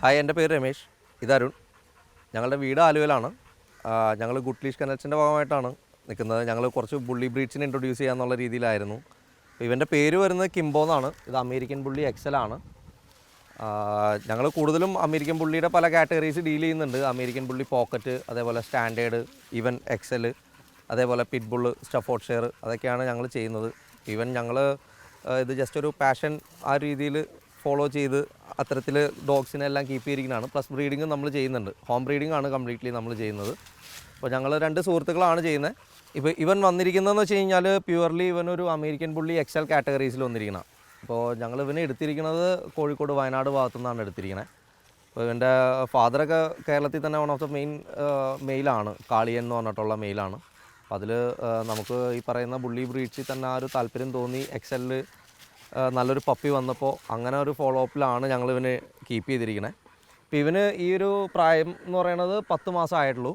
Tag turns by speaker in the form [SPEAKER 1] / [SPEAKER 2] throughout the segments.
[SPEAKER 1] Hi, എൻ്റെ പേര് രമേശ്. ഇത് അരുൺ. ഞങ്ങളുടെ വീട് ആലുവയിലാണ്. ഞങ്ങൾ ഗുഡ് ലീഷ് കനൽസിൻ്റെ ഭാഗമായിട്ടാണ് നിൽക്കുന്നത്. ഞങ്ങൾ കുറച്ച് ബുള്ളി ബ്രീഡ്സിനെ ഇൻട്രൊഡ്യൂസ് ചെയ്യാന്നുള്ള രീതിയിലായിരുന്നു. ഇവൻ്റെ പേര് വരുന്നത് കിംബോ എന്നാണ്. ഇത് അമേരിക്കൻ ബുള്ളി എക്സൽ ആണ്. ഞങ്ങൾ കൂടുതലും അമേരിക്കൻ ബുള്ളിയുടെ പല കാറ്റഗറീസ് ഡീൽ ചെയ്യുന്നുണ്ട്. അമേരിക്കൻ ബുള്ളി പോക്കറ്റ്, അതേപോലെ സ്റ്റാൻഡേർഡ്, ഈവൻ എക്സൽ, അതേപോലെ പിറ്റ് ബുള്ള്, സ്റ്റഫോർഡ്ഷെയർ, അതൊക്കെയാണ് ഞങ്ങൾ ചെയ്യുന്നത്. ഈവൻ ഞങ്ങൾ ഇത് ജസ്റ്റ് ഒരു പാഷൻ ആ രീതിയിൽ ഫോളോ ചെയ്ത് അത്തരത്തിൽ ഡോഗ്സിനെ എല്ലാം കീപ്പ് ചെയ്തിരിക്കുന്നതാണ്. പ്ലസ് ബ്രീഡിങ്ങും നമ്മൾ ചെയ്യുന്നുണ്ട്. ഹോം ബ്രീഡിംഗ് ആണ് കംപ്ലീറ്റ്ലി നമ്മൾ ചെയ്യുന്നത്. അപ്പോൾ ഞങ്ങൾ 2 സുഹൃത്തുക്കളാണ് ചെയ്യുന്നത്. ഇപ്പോൾ ഇവൻ വന്നിരിക്കുന്നതെന്ന് വെച്ച് കഴിഞ്ഞാൽ പ്യുവർലി ഇവനൊരു അമേരിക്കൻ ബുള്ളി എക്സൽ കാറ്റഗറീസിൽ വന്നിരിക്കണം. അപ്പോൾ ഞങ്ങൾ ഇവനെ എടുത്തിരിക്കുന്നത് കോഴിക്കോട്, വയനാട് ഭാഗത്തു നിന്നാണ് എടുത്തിരിക്കുന്നത്. അപ്പോൾ ഇവൻ്റെ ഫാദറൊക്കെ കേരളത്തിൽ തന്നെ വൺ ഓഫ് ദ മെയിലാണ്, കാളിയൻ എന്ന് പറഞ്ഞിട്ടുള്ള മെയിലാണ്. അപ്പോൾ അതിൽ നമുക്ക് ഈ പറയുന്ന ബുള്ളി ബ്രീഡ്സിൽ തന്നെ ആ ഒരു താല്പര്യം തോന്നി. എക്സലിൽ നല്ലൊരു പപ്പി വന്നപ്പോൾ അങ്ങനെ ഒരു ഫോളോ അപ്പിലാണ് ഞങ്ങൾ ഇവന് കീപ്പ് ചെയ്തിരിക്കുന്നത്. അപ്പോൾ ഇവന് ഈ ഒരു പ്രായം എന്ന് പറയുന്നത് 10 മാസം ആയിട്ടുള്ളൂ.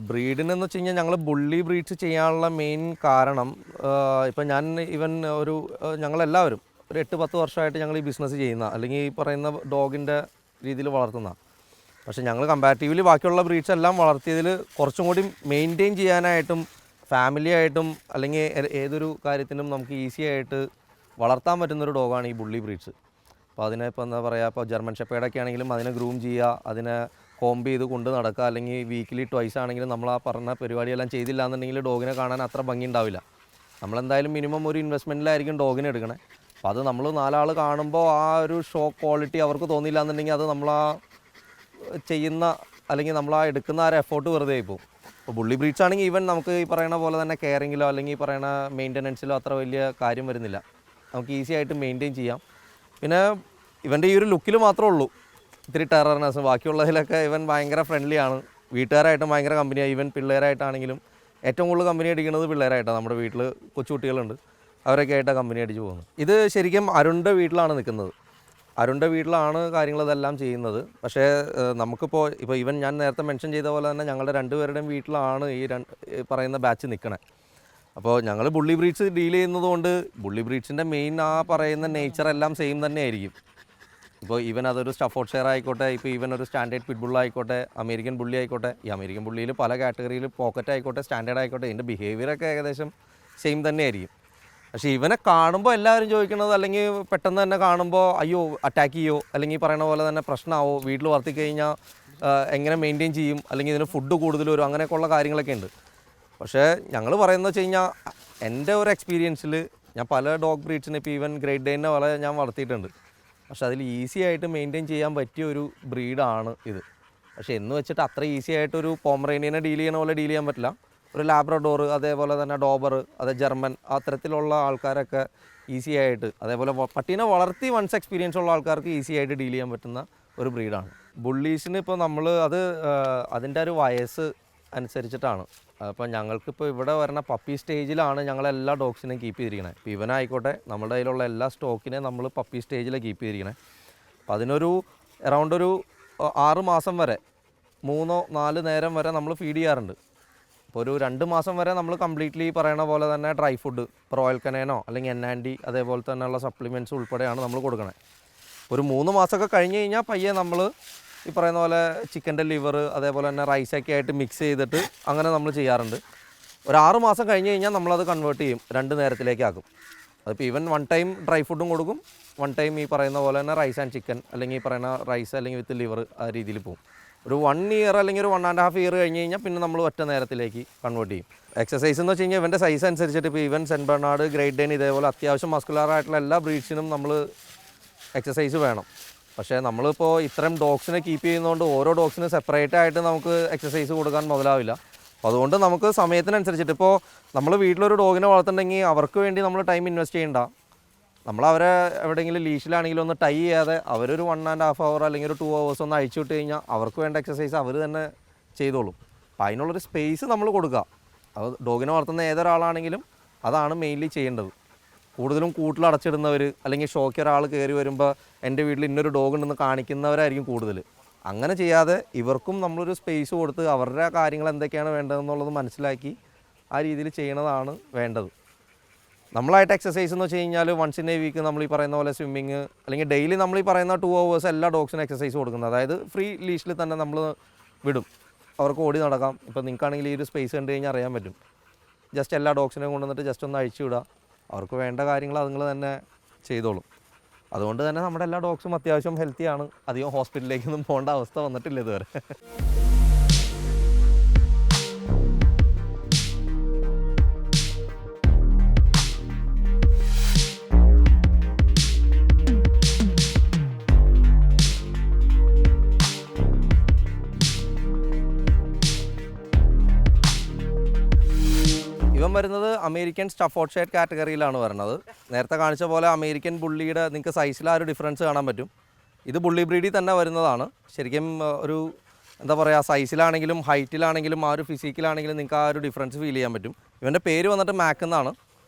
[SPEAKER 1] ബ്രീഡിനെന്ന് വെച്ച് കഴിഞ്ഞാൽ ഞങ്ങൾ ബുള്ളി ബ്രീഡ്സ് ചെയ്യാനുള്ള മെയിൻ കാരണം, ഇപ്പം ഞങ്ങളെല്ലാവരും ഒരു 8-10 വർഷമായിട്ട് ഞങ്ങൾ ഈ ബിസിനസ് ചെയ്യുന്ന, അല്ലെങ്കിൽ ഈ പറയുന്ന ഡോഗിൻ്റെ രീതിയിൽ വളർത്തുന്ന. പക്ഷേ ഞങ്ങൾ കമ്പാരിറ്റീവ്ലി ബാക്കിയുള്ള ബ്രീഡ്സ് എല്ലാം വളർത്തിയതിൽ കുറച്ചും കൂടി മെയിൻറ്റെയിൻ ചെയ്യാനായിട്ടും ഫാമിലി ആയിട്ടും അല്ലെങ്കിൽ ഏതൊരു കാര്യത്തിനും നമുക്ക് ഈസി ആയിട്ട് വളർത്താൻ പറ്റുന്നൊരു ഡോഗാണ് ഈ ബുള്ളി ബ്രീഡ്സ്. അപ്പോൾ അതിനെ ഇപ്പോൾ എന്താ പറയുക, ഇപ്പോൾ ജർമ്മൻ ഷെപ്പേർഡൊക്കെ ആണെങ്കിലും അതിനെ ഗ്രൂം ചെയ്യുക, അതിനെ കോംബ് ചെയ്ത് കൊണ്ട് നടക്കുക, അല്ലെങ്കിൽ വീക്കിലി ട്വൈസ് ആണെങ്കിലും നമ്മൾ ആ പറഞ്ഞ പരിപാടിയെല്ലാം ചെയ്തില്ല എന്നുണ്ടെങ്കിൽ ഡോഗിനെ കാണാൻ അത്ര ഭംഗി ഉണ്ടാവില്ല. നമ്മളെന്തായാലും മിനിമം ഒരു ഇൻവെസ്റ്റ്മെൻറ്റിലായിരിക്കും ഡോഗിനെ എടുക്കണേ. അപ്പോൾ അത് നമ്മൾ 4 ആൾ കാണുമ്പോൾ ആ ഒരു ഷോ ക്വാളിറ്റി അവർക്ക് തോന്നിയില്ല എന്നുണ്ടെങ്കിൽ അത് നമ്മളാ ചെയ്യുന്ന അല്ലെങ്കിൽ നമ്മളാ എടുക്കുന്ന ആ ഒരു എഫോർട്ട് വെറുതെ ആയിപ്പോവും. അപ്പോൾ ബുള്ളി ബ്രീഡ്സ് ആണെങ്കിൽ ഈവൻ നമുക്ക് ഈ പറയുന്ന പോലെ തന്നെ കെയറിങ്ങിലോ അല്ലെങ്കിൽ ഈ പറയുന്ന മെയിൻ്റനൻസിലോ അത്ര വലിയ കാര്യം വരുന്നില്ല. നമുക്ക് ഈസി ആയിട്ട് മെയിൻറ്റെയിൻ ചെയ്യാം. പിന്നെ ഇവൻ്റെ ഈ ഒരു ലുക്കിൽ മാത്രമേ ഉള്ളൂ ഇത്തിരി ടെറർനെസ്. ബാക്കിയുള്ളതിലൊക്കെ ഇവൻ ഭയങ്കര ഫ്രണ്ട്ലി ആണ്. വീട്ടുകാരായിട്ടും ഭയങ്കര കമ്പനിയാണ്. ഈവൻ പിള്ളേരായിട്ടാണെങ്കിലും ഏറ്റവും കൂടുതൽ കമ്പനി അടിക്കുന്നത് പിള്ളേരായിട്ടാണ്. നമ്മുടെ വീട്ടിൽ കൊച്ചുകുട്ടികളുണ്ട്, അവരൊക്കെ ആയിട്ടാണ് കമ്പനി അടിച്ച് പോകുന്നത്. ഇത് ശരിക്കും അരുണിൻ്റെ വീട്ടിലാണ് നിൽക്കുന്നത്. അരുണിൻ്റെ വീട്ടിലാണ് കാര്യങ്ങളിതെല്ലാം ചെയ്യുന്നത്. പക്ഷേ നമുക്കിപ്പോൾ ഇവൻ ഞാൻ നേരത്തെ മെൻഷൻ ചെയ്ത പോലെ തന്നെ ഞങ്ങളുടെ 2 പേരുടെയും വീട്ടിലാണ് ഈ പറയുന്ന ബാച്ച് നിൽക്കണേ. അപ്പോൾ ഞങ്ങൾ ബുള്ളി ബ്രീഡ്സ് ഡീൽ ചെയ്യുന്നത് കൊണ്ട് ബുള്ളി ബ്രീഡ്സിൻ്റെ മെയിൻ ആ പറയുന്ന നേച്ചർ എല്ലാം സെയിം തന്നെ ആയിരിക്കും. ഇപ്പോൾ ഈവൻ അതൊരു സ്റ്റഫോർഡ്ഷെയർ ആയിക്കോട്ടെ, ഇപ്പോൾ ഈവൻ ഒരു സ്റ്റാൻഡേർഡ് പിറ്റ്ബുൾ ആയിക്കോട്ടെ, അമേരിക്കൻ ബുള്ളി ആയിക്കോട്ടെ. ഈ അമേരിക്കൻ ബുള്ളിയിൽ പല കാറ്റഗറിയിൽ പോക്കറ്റ് ആയിക്കോട്ടെ, സ്റ്റാൻഡേർഡ് ആയിക്കോട്ടെ, ഇതിൻ്റെ ബിഹേവിയറൊക്കെ ഏകദേശം സെയിം തന്നെ ആയിരിക്കും. പക്ഷേ ഇവനെ കാണുമ്പോൾ എല്ലാവരും ചോദിക്കുന്നത്, അല്ലെങ്കിൽ പെട്ടെന്ന് തന്നെ കാണുമ്പോൾ അയ്യോ അറ്റാക്ക് ചെയ്യോ, അല്ലെങ്കിൽ പറയുന്ന പോലെ തന്നെ പ്രശ്നമാവോ, വീട്ടിൽ വളർത്തി കഴിഞ്ഞാൽ എങ്ങനെ മെയിൻറ്റെയിൻ ചെയ്യും, അല്ലെങ്കിൽ ഇതിന് ഫുഡ് കൂടുതൽ വരും, അങ്ങനെയൊക്കെയുള്ള കാര്യങ്ങളൊക്കെ ഉണ്ട്. പക്ഷേ ഞങ്ങൾ പറയുന്നത് വെച്ച് കഴിഞ്ഞാൽ എൻ്റെ ഒരു എക്സ്പീരിയൻസിൽ ഞാൻ പല ഡോഗ് ബ്രീഡ്സിനെ ഇപ്പോൾ ഈവൻ ഗ്രേറ്റ് ഡേനെ വളരെ ഞാൻ വളർത്തിയിട്ടുണ്ട്. പക്ഷേ അതിൽ ഈസി ആയിട്ട് മെയിൻറ്റെയിൻ ചെയ്യാൻ പറ്റിയ ഒരു ബ്രീഡാണ് ഇത്. പക്ഷേ എന്ന് വെച്ചിട്ട് അത്ര ഈസി ആയിട്ടൊരു പോമറേനിയനെ ഡീൽ ചെയ്യണ പോലെ ഡീൽ ചെയ്യാൻ പറ്റില്ല. ഒരു ലാബ്രഡോർ, അതേപോലെ തന്നെ ഡോബർ, ജർമ്മൻ, അത്തരത്തിലുള്ള ആൾക്കാരൊക്കെ ഈസി ആയിട്ട്, അതേപോലെ പട്ടീനെ വളർത്തി വൺസ് എക്സ്പീരിയൻസ് ഉള്ള ആൾക്കാർക്ക് ഈസി ആയിട്ട് ഡീൽ ചെയ്യാൻ പറ്റുന്ന ഒരു ബ്രീഡാണ്. ബുള്ളീസിന് ഇപ്പോൾ നമ്മൾ അതിൻ്റെ ഒരു വയസ്സ് അനുസരിച്ചിട്ടാണ്. അപ്പോൾ ഞങ്ങൾക്കിപ്പോൾ ഇവിടെ വരുന്ന പപ്പി സ്റ്റേജിലാണ് ഞങ്ങളെല്ലാ ഡോഗ്സിനെയും കീപ്പ് ചെയ്തിരിക്കുന്നത്. ഇപ്പോൾ ഇവനായിക്കോട്ടെ നമ്മുടെ കയ്യിലുള്ള എല്ലാ സ്റ്റോക്കിനെ നമ്മൾ പപ്പി സ്റ്റേജിലാണ് കീപ്പ് ചെയ്തിരിക്കുന്നത്. അപ്പോൾ അതിനൊരു അറൗണ്ട് ഒരു 6 മാസം വരെ 3-4 നേരം വരെ നമ്മൾ ഫീഡ് ചെയ്യാറുണ്ട്. അപ്പോൾ ഒരു 2 മാസം വരെ നമ്മൾ കംപ്ലീറ്റ്ലി പറയണ പോലെ തന്നെ ഡ്രൈ ഫുഡ്, റോയൽ കനേനോ അല്ലെങ്കിൽ എൻ&ഡി അതേപോലെ തന്നെയുള്ള സപ്ലിമെൻറ്റ്സ് ഉൾപ്പെടെയാണ് നമ്മൾ കൊടുക്കണത്. ഒരു 3 മാസമൊക്കെ കഴിഞ്ഞ് കഴിഞ്ഞാൽ പയ്യെ നമ്മൾ ഈ പറയുന്ന പോലെ ചിക്കൻ്റെ ലിവർ അതേപോലെ തന്നെ റൈസൊക്കെ ആയിട്ട് മിക്സ് ചെയ്തിട്ട് അങ്ങനെ നമ്മൾ ചെയ്യാറുണ്ട്. ഒരു 6 മാസം കഴിഞ്ഞ് കഴിഞ്ഞാൽ നമ്മളത് കൺവേർട്ട് ചെയ്യും, 2 നേരത്തിലേക്കാക്കും. അതിപ്പോൾ ഈവൻ 1 ടൈം ഡ്രൈ ഫുഡും കൊടുക്കും, 1 ടൈം ഈ പറയുന്ന പോലെ തന്നെ റൈസ് ആൻഡ് ചിക്കൻ, അല്ലെങ്കിൽ ഈ പറയുന്ന റൈസ് അല്ലെങ്കിൽ വിത്ത് ലിവർ ആ രീതിയിൽ പോകും. ഒരു 1 ഇയർ അല്ലെങ്കിൽ ഒരു 1.5 ഇയർ കഴിഞ്ഞ് കഴിഞ്ഞാൽ പിന്നെ നമ്മൾ ഒറ്റ നേരത്തിലേക്ക് കൺവേർട്ട് ചെയ്യും. എക്സസൈസ് എന്ന് വെച്ച് കഴിഞ്ഞാൽ ഇവൻ്റെ സൈസ് അനുസരിച്ചിട്ട് ഇപ്പോൾ even saint Bernard, great Dane ഇതേപോലെ അത്യാവശ്യം മസ്കുലർ ആയിട്ടുള്ള എല്ലാ ബ്രീഡ്സിനും നമ്മൾ എക്സസൈസ് വേണം. പക്ഷേ നമ്മളിപ്പോൾ ഇത്രയും ഡോഗ്സിനെ കീപ്പ് ചെയ്യുന്നതുകൊണ്ട് ഓരോ ഡോഗ്സിനും സെപ്പറേറ്റ് ആയിട്ട് നമുക്ക് എക്സസൈസ് കൊടുക്കാൻ മുതലാവില്ല. അപ്പോൾ അതുകൊണ്ട് നമുക്ക് സമയത്തിനനുസരിച്ചിട്ട്, ഇപ്പോൾ നമ്മൾ വീട്ടിലൊരു ഡോഗിനെ വളർത്തുന്നുണ്ടെങ്കിൽ അവർക്ക് വേണ്ടി നമ്മൾ ടൈം ഇൻവെസ്റ്റ് ചെയ്യണ്ട. നമ്മളവരെ എവിടെയെങ്കിലും ലീഷിലാണെങ്കിലും ഒന്ന് ടൈ ചെയ്യാതെ അവരൊരു 1.5 അവർ അല്ലെങ്കിൽ ഒരു 2 hours ഒന്ന് അഴിച്ചു വിട്ട് കഴിഞ്ഞാൽ അവർക്ക് വേണ്ട എക്സസൈസ് അവർ തന്നെ ചെയ്തോളും. അപ്പോൾ അതിനുള്ളൊരു സ്പേസ് നമ്മൾ കൊടുക്കുക. അത് ഡോഗിനെ വളർത്തുന്ന ഏതൊരാളാണെങ്കിലും അതാണ് മെയിൻലി ചെയ്യേണ്ടത്. കൂടുതലും കൂട്ടിലടച്ചിടുന്നവർ അല്ലെങ്കിൽ ഷോയ്ക്ക് ഒരാൾ കയറി വരുമ്പോൾ എൻ്റെ വീട്ടിൽ ഇന്നൊരു ഡോഗ് ഉണ്ടെന്ന് കാണിക്കുന്നവരായിരിക്കും കൂടുതൽ. അങ്ങനെ ചെയ്യാതെ ഇവർക്കും നമ്മളൊരു സ്പേസ് കൊടുത്ത് അവരുടെ കാര്യങ്ങൾ എന്തൊക്കെയാണ് വേണ്ടതെന്നുള്ളത് മനസ്സിലാക്കി ആ രീതിയിൽ ചെയ്യണതാണ് വേണ്ടത്. നമ്മളായിട്ട് എക്സസൈസ് എന്ന് വെച്ച് കഴിഞ്ഞാൽ വൺസ് ഇൻ എ വീക്ക് നമ്മൾ ഈ പറയുന്ന പോലെ സ്വിമ്മിങ് അല്ലെങ്കിൽ ഡെയിലി നമ്മൾ ഈ പറയുന്ന 2 hours എല്ലാ ഡോഗ്സിനും എക്സസൈസ് കൊടുക്കുന്നത്. അതായത് ഫ്രീ ലീഷിൽ തന്നെ നമ്മൾ വിടും, അവർക്ക് ഓടി നടക്കാം. ഇപ്പോൾ നിങ്ങൾക്കാണെങ്കിൽ ഈ ഒരു സ്പേസ് കണ്ടു കഴിഞ്ഞാൽ അറിയാൻ പറ്റും. ജസ്റ്റ് എല്ലാ ഡോഗ്സിനെയും കൊണ്ടുവന്നിട്ട് ജസ്റ്റ് ഒന്ന് അഴിച്ചു വിടുക, അവർക്ക് വേണ്ട കാര്യങ്ങൾ അതുങ്ങൾ തന്നെ ചെയ്തോളും. അതുകൊണ്ട് തന്നെ നമ്മുടെ എല്ലാ ഡോഗ്സും അത്യാവശ്യം ഹെൽത്തിയാണ്. അധികം ഹോസ്പിറ്റലിലേക്കൊന്നും പോകേണ്ട അവസ്ഥ വന്നിട്ടില്ല ഇതുവരെ. ഇവൻ വരുന്നത് അമേരിക്കൻ സ്റ്റഫോർഡ്ഷയർ കാറ്റഗറിയിലാണ് വരുന്നത്. നേരത്തെ കാണിച്ച പോലെ അമേരിക്കൻ ബുള്ളിയുടെ നിങ്ങൾക്ക് സൈസിൽ ആ ഒരു ഡിഫറൻസ് കാണാൻ പറ്റും. ഇത് ബുള്ളി ബ്രീഡിൽ തന്നെ വരുന്നതാണ്. ശരിക്കും ഒരു എന്താ പറയുക, സൈസിലാണെങ്കിലും ഹൈറ്റിലാണെങ്കിലും ആ ഒരു ഫിസിക്കിലാണെങ്കിലും നിങ്ങൾക്ക് ആ ഒരു ഡിഫറൻസ് ഫീൽ ചെയ്യാൻ പറ്റും. ഇവൻ്റെ പേര് വന്നിട്ട് മാക്ക് എന്നാണ്.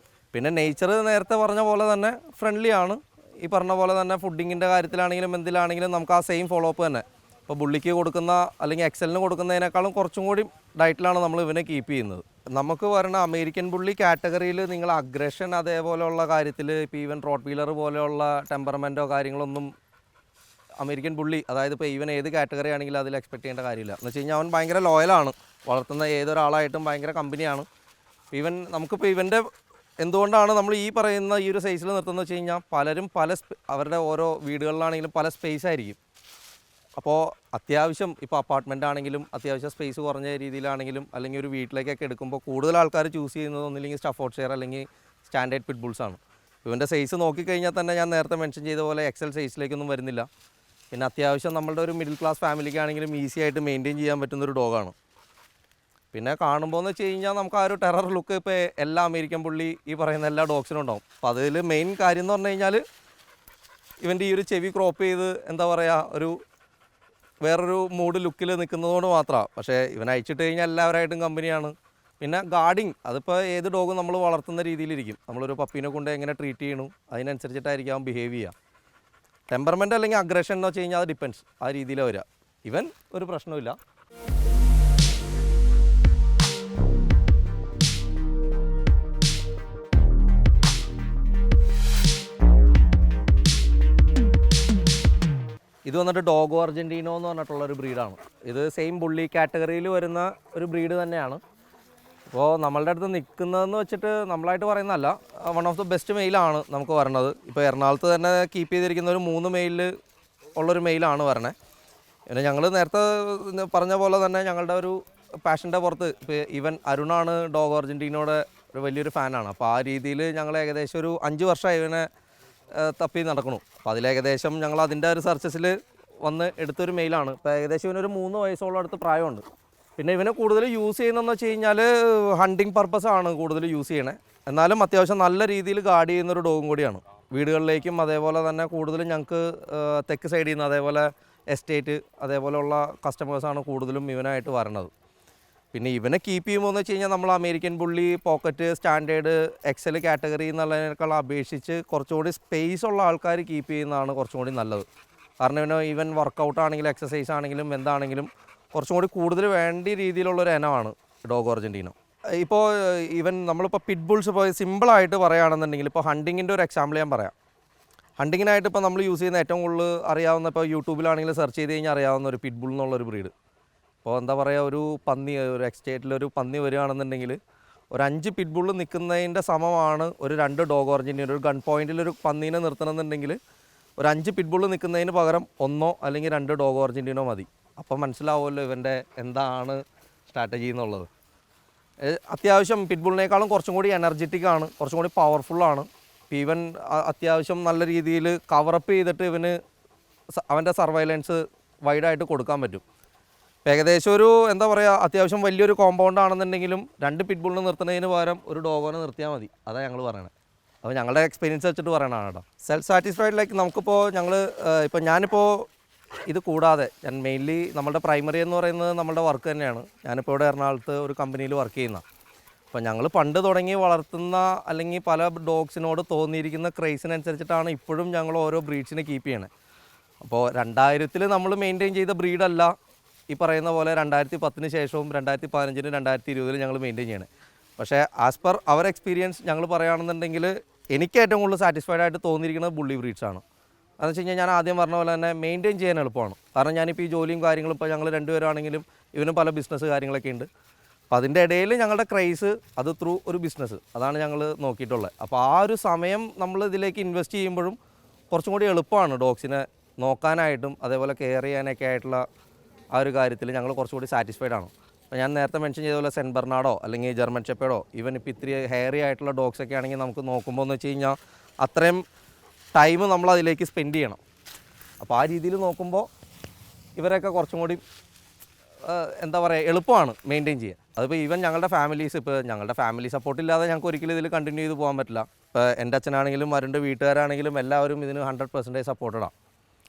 [SPEAKER 1] പിന്നെ നേച്ചർ നേരത്തെ പറഞ്ഞ പോലെ തന്നെ ഫ്രണ്ട്ലി ആണ്. ഈ പറഞ്ഞ പോലെ തന്നെ ഫുഡിങ്ങിൻ്റെ കാര്യത്തിലാണെങ്കിലും എന്തിലാണെങ്കിലും നമുക്ക് ആ സെയിം ഫോളോ അപ്പ് തന്നെ. ഇപ്പോൾ ബുള്ളിക്ക് കൊടുക്കുന്ന അല്ലെങ്കിൽ എക്സലിന് കൊടുക്കുന്നതിനേക്കാളും കുറച്ചും കൂടി ഡയറ്റിലാണ് നമ്മൾ ഇവനെ കീപ്പ് ചെയ്യുന്നത്. നമുക്ക് പറയുന്ന അമേരിക്കൻ ബുള്ളി കാറ്റഗറിയിൽ നിങ്ങൾ അഗ്രഷൻ അതേപോലെയുള്ള കാര്യത്തിൽ ഇപ്പോൾ ഈവൻ റോട്ട് വീലർ പോലെയുള്ള ടെമ്പർമെൻറ്റോ കാര്യങ്ങളൊന്നും അമേരിക്കൻ ബുള്ളി, അതായത് ഇപ്പോൾ ഈവൻ ഏത് കാറ്റഗറി ആണെങ്കിലും അതിൽ എക്സ്പെക്ട് ചെയ്യേണ്ട കാര്യമില്ല. എന്ന് വെച്ച് കഴിഞ്ഞാൽ അവൻ ഭയങ്കര ലോയലാണ്, വളർത്തുന്ന ഏതൊരാളായിട്ടും ഭയങ്കര കമ്പനിയാണ്. ഈവൻ നമുക്കിപ്പോൾ ഇവൻ്റെ എന്തുകൊണ്ടാണ് നമ്മൾ ഈ പറയുന്ന ഈ ഒരു സൈസിൽ നിർത്തുന്നത് വെച്ച് കഴിഞ്ഞാൽ പലരും അവരുടെ ഓരോ വീടുകളിലാണെങ്കിലും പല സ്പേസ് ആയിരിക്കും. അപ്പോൾ അത്യാവശ്യം ഇപ്പോൾ അപ്പാർട്ട്മെൻ്റ് ആണെങ്കിലും അത്യാവശ്യം സ്പേസ് കുറഞ്ഞ രീതിയിലാണെങ്കിലും അല്ലെങ്കിൽ ഒരു വീട്ടിലേക്കൊക്കെ എടുക്കുമ്പോൾ കൂടുതൽ ആൾക്കാർ ചൂസ് ചെയ്യുന്നത് ഒന്നില്ലെങ്കിൽ സ്റ്റഫോർഡ്ഷയർ അല്ലെങ്കിൽ സ്റ്റാൻഡേർഡ് പിറ്റ്ബുൾസാണ്. ഇവൻ്റെ സൈസ് നോക്കിക്കഴിഞ്ഞാൽ തന്നെ ഞാൻ നേരത്തെ മെൻഷൻ ചെയ്ത പോലെ എക്സൽ സൈസിലേക്കൊന്നും വരുന്നില്ല. പിന്നെ അത്യാവശ്യം നമ്മളുടെ ഒരു മിഡിൽ ക്ലാസ് ഫാമിലിക്കാണെങ്കിലും ഈസി ആയിട്ട് മെയിൻറ്റെയിൻ ചെയ്യാൻ പറ്റുന്നൊരു ഡോഗാണ്. പിന്നെ കാണുമ്പോൾ എന്ന് വെച്ച് കഴിഞ്ഞാൽ നമുക്ക് ആ ഒരു ടെറർ ലുക്ക് ഇപ്പോൾ എല്ലാ അമേരിക്കൻ ബുള്ളി ഈ പറയുന്ന എല്ലാ ഡോഗ്സിനും ഉണ്ടാവും. അപ്പോൾ അതിൽ മെയിൻ കാര്യം എന്ന് പറഞ്ഞു കഴിഞ്ഞാൽ ഇവൻ്റെ ഈ ഒരു ചെവി ക്രോപ്പ് ചെയ്ത് എന്താ പറയുക വേറൊരു മൂഡ് ലുക്കിൽ നിൽക്കുന്നതുകൊണ്ട് മാത്രമാണ്. പക്ഷേ ഇവൻ അയച്ചിട്ട് കഴിഞ്ഞാൽ എല്ലാവരായിട്ടും കമ്പനിയാണ്. പിന്നെ ഗാർഡിങ് അതിപ്പോൾ ഏത് ഡോഗും നമ്മൾ വളർത്തുന്ന രീതിയിലിരിക്കും. നമ്മളൊരു പപ്പീനെ കൊണ്ട് എങ്ങനെ ട്രീറ്റ് ചെയ്യണു അതിനനുസരിച്ചിട്ടായിരിക്കും അവൻ ബിഹേവ് ചെയ്യുക. ടെമ്പർമെൻ്റ് അല്ലെങ്കിൽ അഗ്രഷൻ എന്ന് വെച്ച് കഴിഞ്ഞാൽ അത് ഡിപ്പെൻസ്, ആ രീതിയിലാണ് വരിക. ഇവൻ ഒരു പ്രശ്നമില്ല. ഇത് വന്നിട്ട് ഡോഗോ അർജൻറ്റീനോ എന്ന് പറഞ്ഞിട്ടുള്ളൊരു ബ്രീഡാണ്. ഇത് സെയിം ബുള്ളി കാറ്റഗറിയിൽ വരുന്ന ഒരു ബ്രീഡ് തന്നെയാണ്. അപ്പോൾ നമ്മളുടെ അടുത്ത് നിൽക്കുന്നതെന്ന് വെച്ചിട്ട് നമ്മളായിട്ട് പറയുന്നതല്ല, വൺ ഓഫ് ദ ബെസ്റ്റ് മെയിലാണ് നമുക്ക് വരണത്. ഇപ്പോൾ എറണാകുളത്ത് തന്നെ കീപ്പ് ചെയ്തിരിക്കുന്ന ഒരു 3 മെയിലിൽ ഉള്ളൊരു മെയിലാണ് വരണേ. പിന്നെ ഞങ്ങൾ നേരത്തെ പറഞ്ഞ പോലെ തന്നെ ഞങ്ങളുടെ ഒരു പാഷൻ്റെ പുറത്ത് ഇപ്പോൾ ഈവൻ അരുണാണ് ഡോഗോ അർജൻറ്റീനോയുടെ ഒരു വലിയൊരു ഫാനാണ്. അപ്പോൾ ആ രീതിയിൽ ഞങ്ങൾ ഏകദേശം ഒരു 5 വർഷമായി ഇവനെ തപ്പി നടക്കണു. അപ്പോൾ അതിലേകദേശം ഞങ്ങൾ അതിൻ്റെ ഒരു സെർച്ചസിൽ വന്ന് എടുത്തൊരു മെയിലാണ്. ഇപ്പോൾ ഏകദേശം ഇവനൊരു 3 വയസ്സോളം അടുത്ത് പ്രായമുണ്ട്. പിന്നെ ഇവനെ കൂടുതൽ യൂസ് ചെയ്യുന്നതെന്ന് വെച്ച് കഴിഞ്ഞാൽ ഹണ്ടിങ് പർപ്പസാണ് കൂടുതൽ യൂസ് ചെയ്യണേ. എന്നാലും അത്യാവശ്യം നല്ല രീതിയിൽ ഗാർഡ് ചെയ്യുന്നൊരു ഡോഗും കൂടിയാണ്. വീടുകളിലേക്കും അതേപോലെ തന്നെ കൂടുതലും ഞങ്ങൾക്ക് തെക്ക് സൈഡിൽ നിന്ന് അതേപോലെ എസ്റ്റേറ്റ് അതേപോലെയുള്ള കസ്റ്റമേഴ്സാണ് കൂടുതലും ഇവനായിട്ട് വരണത്. പിന്നെ ഇവനെ കീപ്പ് ചെയ്യുമ്പോൾ എന്ന് വെച്ച് കഴിഞ്ഞാൽ നമ്മൾ American bully, pocket, standard, XL category എന്നുള്ളതിനേക്കാൾ അപേക്ഷിച്ച് കുറച്ചുകൂടി സ്പേസ് ഉള്ള ആൾക്കാർ കീപ്പ് ചെയ്യുന്നതാണ് കുറച്ചും കൂടി നല്ലത്. കാരണം ഈവൻ വർക്കൗട്ട് ആണെങ്കിലും എക്സസൈസ് ആണെങ്കിലും എന്താണെങ്കിലും കുറച്ചും കൂടി കൂടുതൽ വേണ്ട രീതിയിലുള്ളൊരു ഇനമാണ് ഡോഗോ അർജൻറ്റീനോ. ഇപ്പോൾ ഈവൻ നമ്മളിപ്പോൾ പിറ്റ്ബുൾസ് ഇപ്പോൾ സിമ്പിളായിട്ട് പറയുകയാണെന്നുണ്ടെങ്കിൽ ഇപ്പോൾ ഹണ്ടിങ്ങിൻ്റെ ഒരു എക്സാമ്പിൾ ഞാൻ പറയാം. ഹണ്ടിങ്ങിനായിട്ട് ഇപ്പോൾ നമ്മൾ യൂസ് ചെയ്യുന്ന ഏറ്റവും കൂടുതൽ അറിയാവുന്ന ഇപ്പോൾ യൂട്യൂബിലാണെങ്കിൽ സെർച്ച് ചെയ്ത് കഴിഞ്ഞാൽ അറിയാവുന്ന ഒരു പിറ്റ്ബുൾ എന്നുള്ളൊരു ബ്രീഡ്. അപ്പോൾ എന്താ പറയുക, ഒരു പന്നി, ഒരു എക്സ്റ്റേറ്റിലൊരു പന്നി വരികയാണെന്നുണ്ടെങ്കിൽ ഒരു 5 പിറ്റ്ബുൾ നിൽക്കുന്നതിൻ്റെ സമമാണ് ഒരു 2 ഡോഗോ അർജൻറ്റീനോ. ഒരു ഗൺ പോയിൻറ്റിലൊരു പന്നീനെ നിർത്തണമെന്നുണ്ടെങ്കിൽ ഒരു 5 പിറ്റ്ബുൾ നിൽക്കുന്നതിന് പകരം 1 അല്ലെങ്കിൽ 2 ഡോഗോ അർജൻറ്റീനോ മതി. അപ്പോൾ മനസ്സിലാവുമല്ലോ ഇവൻ്റെ എന്താണ് സ്ട്രാറ്റജി എന്നുള്ളത്. അത്യാവശ്യം പിറ്റ്ബുളിനേക്കാളും കുറച്ചും കൂടി എനർജറ്റിക് ആണ്, കുറച്ചും കൂടി പവർഫുള്ളാണ്. ഈവൻ അത്യാവശ്യം നല്ല രീതിയിൽ കവറപ്പ് ചെയ്തിട്ട് ഇവന് അവൻ്റെ സർവൈലൻസ് വൈഡായിട്ട് കൊടുക്കാൻ പറ്റും. ഏകദേശം ഒരു എന്താ പറയുക, അത്യാവശ്യം വലിയൊരു കോമ്പൗണ്ട് ആണെന്നുണ്ടെങ്കിലും 2 പിറ്റ്ബുളിനെ നിർത്തുന്നതിന് പകരം ഒരു ഡോഗോനെ നിർത്തിയാൽ മതി. അതാണ് ഞങ്ങൾ പറയണത്. അപ്പോൾ ഞങ്ങളുടെ എക്സ്പീരിയൻസ് വെച്ചിട്ട് പറയണതാണ് കേട്ടോ. സെൽഫ് സാറ്റിസ്ഫൈഡ് ലൈക്ക് നമുക്കിപ്പോൾ ഞാനിപ്പോൾ ഇത് കൂടാതെ ഞാൻ മെയിൻലി നമ്മുടെ പ്രൈമറി എന്ന് പറയുന്നത് നമ്മുടെ വർക്ക് തന്നെയാണ്. ഞാനിപ്പോൾ ഇവിടെ എറണാകുളത്ത് ഒരു കമ്പനിയിൽ വർക്ക് ചെയ്യുന്ന. അപ്പോൾ ഞങ്ങൾ പണ്ട് തുടങ്ങി വളർത്തുന്ന അല്ലെങ്കിൽ പല ഡോഗ്സിനോട് തോന്നിയിരിക്കുന്ന ക്രേസിനനുസരിച്ചിട്ടാണ് ഇപ്പോഴും ഞങ്ങൾ ഓരോ ബ്രീഡ്സിനെ കീപ്പ് ചെയ്യണേ. അപ്പോൾ 2000-ൽ നമ്മൾ മെയിൻറ്റെയിൻ ചെയ്ത ബ്രീഡല്ല ഈ പറയുന്ന പോലെ 2010-ന് ശേഷവും 2015-നും 2020-ലും ഞങ്ങൾ മെയിൻറ്റെയിൻ ചെയ്യണേ. പക്ഷേ ആസ് പെർ അവർ എക്സ്പീരിയൻസ് ഞങ്ങൾ പറയുകയാണെന്നുണ്ടെങ്കിൽ എനിക്ക് ഏറ്റവും കൂടുതൽ സാറ്റിസ്ഫൈഡ് ആയിട്ട് തോന്നിയിരിക്കുന്നത് ബുള്ളി ബ്രീഡ്സാണ്. അതെന്ന് വെച്ച് കഴിഞ്ഞാൽ ഞാൻ ആദ്യം പറഞ്ഞ പോലെ തന്നെ മെയിൻറ്റെയിൻ ചെയ്യാൻ എളുപ്പമാണ്. കാരണം ഞാനിപ്പോൾ ഈ ജോലിയും കാര്യങ്ങളും ഇപ്പോൾ ഞങ്ങൾ രണ്ടുപേരാണെങ്കിലും ഇവനും പല ബിസിനസ് കാര്യങ്ങളൊക്കെ ഉണ്ട്. അപ്പോൾ അതിൻ്റെ ഇടയിൽ ഞങ്ങളുടെ ക്രൈസ് അത് ത്രൂ ഒരു ബിസിനസ് അതാണ് ഞങ്ങൾ നോക്കിയിട്ടുള്ളത്. അപ്പോൾ ആ ഒരു സമയം നമ്മൾ ഇതിലേക്ക് ഇൻവെസ്റ്റ് ചെയ്യുമ്പോഴും കുറച്ചും കൂടി എളുപ്പമാണ് ഡോഗ്സിനെ നോക്കാനായിട്ടും അതേപോലെ കെയർ ചെയ്യാനൊക്കെ ആയിട്ടുള്ള ആ ഒരു കാര്യത്തിൽ ഞങ്ങൾ കുറച്ചുകൂടി സാറ്റിസ്ഫൈഡ് ആണ്. അപ്പോൾ ഞാൻ നേരത്തെ മെൻഷൻ ചെയ്ത പോലെ സെൻറ്റ് ബെർണാഡോ അല്ലെങ്കിൽ ജർമ്മൻ ഷെപ്പേർഡോ ഈവൻ ഇപ്പോൾ ഇത്തിരി ഹെയറി ആയിട്ടുള്ള ഡോഗ്സൊക്കെ ആണെങ്കിൽ നമുക്ക് നോക്കുമ്പോൾ എന്ന് വെച്ച് കഴിഞ്ഞാൽ അത്രയും ടൈം നമ്മൾ അതിലേക്ക് സ്പെൻഡ് ചെയ്യണം. അപ്പോൾ ആ രീതിയിൽ നോക്കുമ്പോൾ ഇവരൊക്കെ കുറച്ചും കൂടി എന്താ പറയുക എളുപ്പമാണ് മെയിൻറ്റെയിൻ ചെയ്യാൻ. അതിപ്പോൾ ഈവൻ ഞങ്ങളുടെ ഫാമിലീസ് ഇപ്പോൾ ഞങ്ങളുടെ ഫാമിലി സപ്പോർട്ടില്ലാതെ ഞങ്ങൾക്ക് ഒരിക്കലും ഇതിൽ കണ്ടിന്യൂ ചെയ്ത് പോകാൻ പറ്റില്ല. ഇപ്പോൾ എൻ്റെ അച്ഛനാണെങ്കിലും അവരുടെ വീട്ടുകാരാണെങ്കിലും എല്ലാവരും ഇതിന് 100% സപ്പോർട്ടഡാണ്.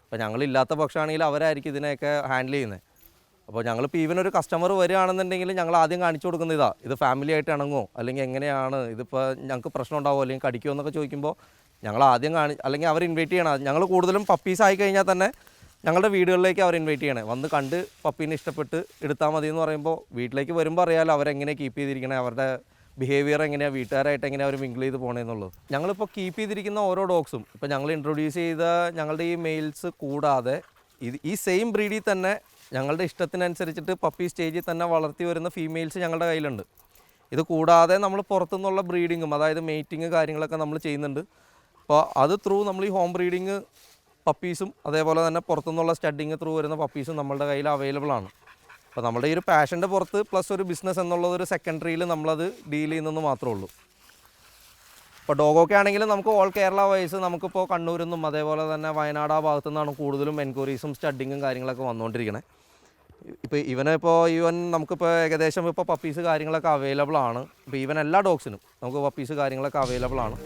[SPEAKER 1] അപ്പോൾ ഞങ്ങളില്ലാത്ത പക്ഷമാണെങ്കിൽ അവരായിരിക്കും ഇതിനെയൊക്കെ ഹാൻഡിൽ ചെയ്യുന്നത്. അപ്പോൾ ഞങ്ങളിപ്പോൾ ഈവൻ ഒരു കസ്റ്റമർ വരികയാണെന്നുണ്ടെങ്കിൽ ഞങ്ങൾ ആദ്യം കാണിച്ചു കൊടുക്കുന്ന ഇത് ഫാമിലി ആയിട്ട് ഇണങ്ങുമോ അല്ലെങ്കിൽ എങ്ങനെയാണ് ഇതിപ്പോൾ ഞങ്ങൾക്ക് പ്രശ്നം ഉണ്ടാവുമോ അല്ലെങ്കിൽ കടിക്കുമോ എന്നൊക്കെ ചോദിക്കുമ്പോൾ ഞങ്ങൾ ആദ്യം അല്ലെങ്കിൽ അവർ ഇൻവൈറ്റ് ചെയ്യണം. ഞങ്ങൾ കൂടുതലും പപ്പീസ് ആയി കഴിഞ്ഞാൽ തന്നെ ഞങ്ങളുടെ വീടുകളിലേക്ക് അവർ ഇൻവൈറ്റ് ചെയ്യണേ, വന്ന് കണ്ട് പപ്പീനെ ഇഷ്ടപ്പെട്ട് എടുത്താൽ മതി എന്ന് പറയുമ്പോൾ വീട്ടിലേക്ക് വരുമ്പോൾ അറിയാമല്ലോ അവരെങ്ങനെ കീപ്പ് ചെയ്തിരിക്കണേ, അവരുടെ ബിഹേവിയർ എങ്ങനെയാണ്, വീട്ടുകാരായിട്ട് എങ്ങനെയാണ് അവർ മിങ്കിൾ ചെയ്ത് പോകണമെന്നുള്ളത്. ഞങ്ങളിപ്പോൾ കീപ്പ് ചെയ്തിരിക്കുന്ന ഓരോ ഡോഗ്സും ഇപ്പോൾ ഞങ്ങൾ ഇൻട്രൊഡ്യൂസ് ചെയ്ത ഞങ്ങളുടെ ഈ മെയിൽസ് കൂടാതെ ഈ സെയിം ബ്രീഡിൽ തന്നെ ഞങ്ങളുടെ ഇഷ്ടത്തിനനുസരിച്ചിട്ട് പപ്പി സ്റ്റേജിൽ തന്നെ വളർത്തി വരുന്ന ഫീമെയിൽസ് ഞങ്ങളുടെ കയ്യിലുണ്ട്. ഇത് കൂടാതെ നമ്മൾ പുറത്തുനിന്നുള്ള ബ്രീഡിങ്ങും അതായത് മെയ്റ്റിങ് കാര്യങ്ങളൊക്കെ നമ്മൾ ചെയ്യുന്നുണ്ട്. അപ്പോൾ അത് ത്രൂ നമ്മൾ ഈ ഹോം ബ്രീഡിങ് പപ്പീസും അതേപോലെ തന്നെ പുറത്തുനിന്നുള്ള സ്റ്റഡിങ് ത്രൂ വരുന്ന പപ്പീസും നമ്മളുടെ കയ്യിൽ അവൈലബിൾ ആണ്. അപ്പോൾ നമ്മുടെ ഈ ഒരു പാഷൻ്റെ പുറത്ത് പ്ലസ് ഒരു ബിസിനസ് എന്നുള്ളതൊരു സെക്കൻഡറിയിൽ നമ്മളത് ഡീൽ ചെയ്യുന്നതെന്ന് മാത്രമേ ഉള്ളൂ. ഇപ്പോൾ ഡോഗൊക്കെ ആണെങ്കിലും നമുക്ക് ഓൾ കേരള വൈസ് നമുക്കിപ്പോൾ കണ്ണൂരിൽ നിന്നും അതേപോലെ തന്നെ വയനാട് ആ ഭാഗത്തു നിന്നാണ് കൂടുതലും എൻക്വയറീസും സ്റ്റഡിങ്ങും കാര്യങ്ങളൊക്കെ വന്നുകൊണ്ടിരിക്കണേ. ഇപ്പോൾ ഈവൻ നമുക്കിപ്പോൾ ഏകദേശം ഇപ്പോൾ പപ്പീസ് കാര്യങ്ങളൊക്കെ അവൈലബിൾ ആണ്. ഇപ്പോൾ ഈവൻ എല്ലാ ഡോഗ്സിനും നമുക്ക് പപ്പീസ് കാര്യങ്ങളൊക്കെ അവൈലബിൾ ആണ്.